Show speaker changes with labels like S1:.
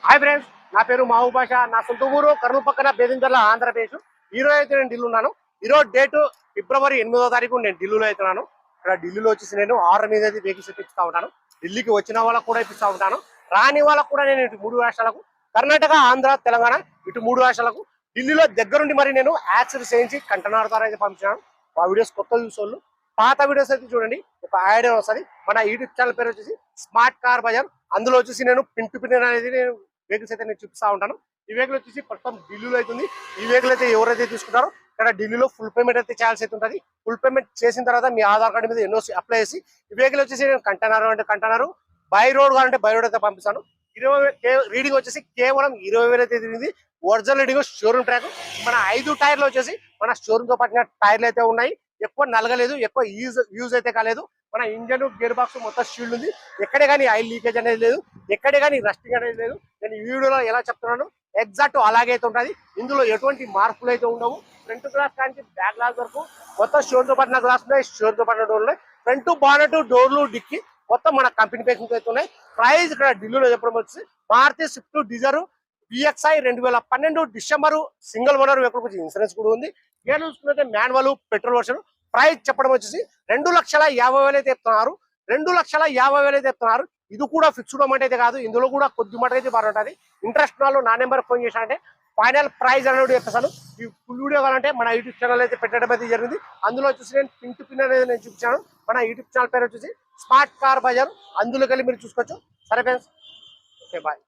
S1: Hi friends, నా పేరు మహబూబ్ బాషా. నా సొంత ఊరు కర్నూలు పక్కన బేదించర్ల, ఆంధ్రప్రదేశ్. ఈ రోజు అయితే నేను ఢిల్లీ ఉన్నాను. ఈ రోజు డేట్ ఫిబ్రవరి 8వ తారీఖు నేను ఢిల్లీలో అవుతున్నాను. ఇక్కడ ఢిల్లీలో వచ్చేసి నేను ఆర్డర్ మీద అయితే వెహికల్స్ ఇప్పిస్తూ ఉంటాను. ఢిల్లీకి వచ్చిన వాళ్ళకు కూడా ఇప్పిస్తూ ఉంటాను. రాని వాళ్ళకు కూడా నేను ఇటు 3 రాష్ట్రాలకు, కర్ణాటక, ఆంధ్ర, తెలంగాణ, ఇటు 3 రాష్ట్రాలకు ఢిల్లీలో దగ్గరుండి మరి నేను యాక్సిడెంట్ చేయించి కంటైనర్ ద్వారా అయితే పంపించాను. ఆ వీడియోస్ కొత్త చూసోళ్ళు, పాత వీడియోస్ అయితే చూడండి, ఒక ఐడియా వస్తుంది. మన యూట్యూబ్ ఛానల్ పేరు వచ్చేసి స్మార్ట్ కార్ బజార్. అందులో వచ్చేసి నేను పిన్ టు పిన్ అనేది నేను వెహికల్స్ అయితే నేను చూపిస్తా ఉంటాను. ఈ వెహికల్ వచ్చేసి ప్రస్తుతం ఢిల్లీలో అవుతుంది. ఈ వెహికల్ అయితే ఎవరైతే తీసుకుంటారో ఇక్కడ ఢిల్లీలో ఫుల్ పేమెంట్ అయితే చేయాల్సి అయితే ఉంటుంది. ఫుల్ పేమెంట్ చేసిన తర్వాత మీ ఆధార్ కార్డు మీద ఎన్ఓసి అప్లై చేసి ఈ వెహికల్ వచ్చేసి నేను కంటైనర్ అంటే కంటైనర్, బై రోడ్ కావాలంటే బై రోడ్ అయితే పంపిస్తాను. రీడింగ్ వచ్చేసి కేవలం 20,000 అయితే తిరిగింది. Original reading showroom track. మన 5 టైర్లు వచ్చేసి మన షోరూమ్ తో పట్టిన టైర్లు అయితే ఉన్నాయి. ఎక్కువ నలగలేదు, ఎక్కువ యూజ్ అయితే కాలేదు. మన ఇంజన్, గేర్ బాక్స్ మొత్తం షీల్డ్ ఉంది. ఎక్కడే కానీ ఆయిల్ లీకేజ్ అనేది లేదు, ఎక్కడే కానీ రస్టింగ్ అనేది లేదు. నేను ఈ వీడియోలో ఎలా చెప్తున్నాను ఎగ్జాక్ట్ అలాగే అయితే ఉంటుంది. ఇందులో ఎటువంటి మార్పులు అయితే ఉండవు. ఫ్రంట్ గ్లాస్ కానీ బ్యాక్ గ్లాస్ వరకు మొత్తం షోర్ తో పడిన గ్లాస్ ఉన్నాయి, షోర్ తో పడిన డోర్లు ఉన్నాయి. ఫ్రంట్ బానెట్, డోర్లు, డిక్కి మొత్తం మన కంపెనీ పేకింగ్ అయితే ఉన్నాయి. ప్రైస్ ఇక్కడ ఢిల్లీలో చెప్పడం వచ్చి Maruti Swift Dzire VXI 2012 December single owner vehicle insurance కూడా ఉంది. గేర్ చూసుకుంటే మాన్యువల్ పెట్రోల్ వర్షన్. ప్రైస్ చెప్పడం వచ్చేసి 2,50,000 అయితే చెప్తున్నారు. 2,50,000 అయితే చెప్తున్నారు. ఇది కూడా ఫిక్స్డ్ అమౌంట్ అయితే కాదు, ఇందులో కూడా కొద్ది మాట అయితే బాగుంటుంది. ఇంట్రెస్ట్ వాళ్ళు నా నెంబర్ ఫోన్ చేశానంటే ఫైనల్ ప్రైస్ అనేది చెప్పేసాను. ఈ ఫుల్ వీడియో కావాలంటే మన యూట్యూబ్ ఛానల్ అయితే పెట్టడం అయితే జరిగింది. అందులో వచ్చేసి నేను పిన్ టు పిన్ అనేది నేను చూపించాను. మన యూట్యూబ్ ఛానల్ పేరు వచ్చేసి స్మార్ట్ కార్ బజార్. అందులోకి వెళ్ళి మీరు చూసుకోవచ్చు. సరే ఫ్రెండ్స్, ఓకే బాయ్.